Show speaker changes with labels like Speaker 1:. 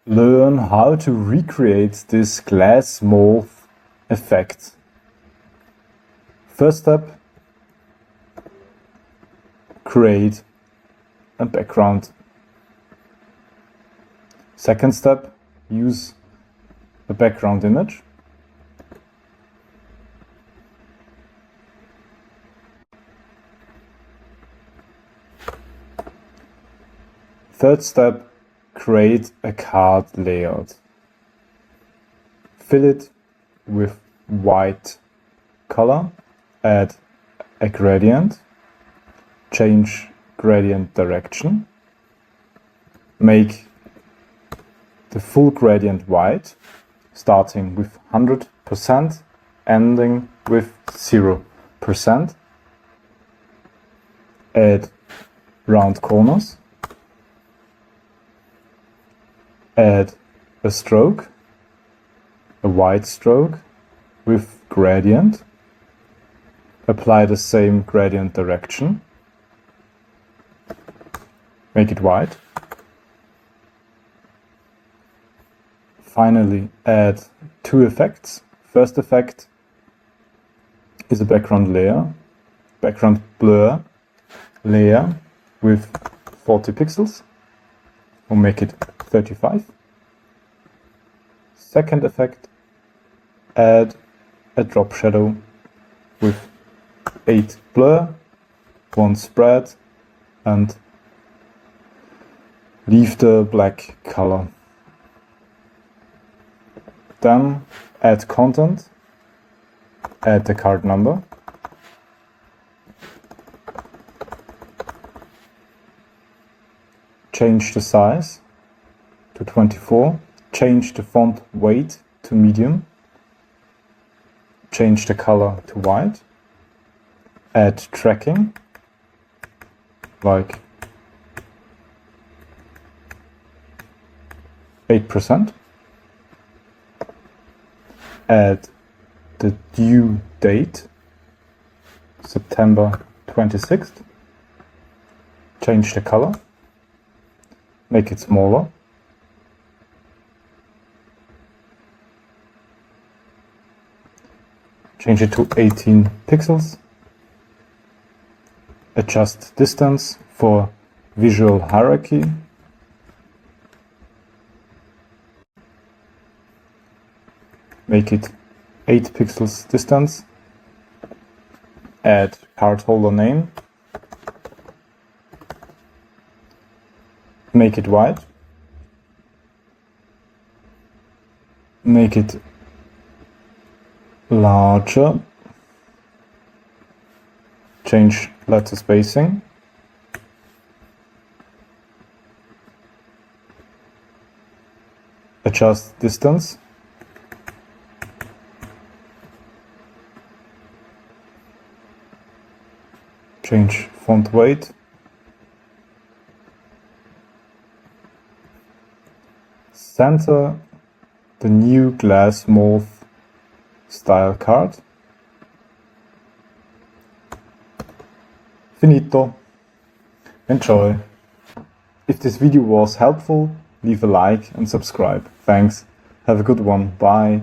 Speaker 1: learn how to recreate this Glassmorph effect. First step, create a background. Second step, use a background image. Third step, create a card layout. Fill it with white color, add a gradient, change gradient direction, make the full gradient white, starting with 100%, ending with 0%. Add round corners. Add a stroke, a white stroke with gradient. Apply the same gradient direction. Make it white. Finally, add two effects. First effect is a background layer, background blur layer with 40 pixels. We'll make it 35. Second effect, add a drop shadow with 8 blur, 1 spread, and leave the black color. Then add content, add the card number, change the size to 24, change the font weight to medium, change the color to white, add tracking, like 8%, add the due date, September 26th, change the color, make it smaller, change it to 18 pixels, adjust distance for visual hierarchy, make it 8 pixels distance, add card holder name, make it white, make it larger, change letter spacing, adjust distance, change font weight, center the new Glassmorph style card. Finito. Enjoy. If this video was helpful, leave a like and subscribe. Thanks. Have a good one. Bye.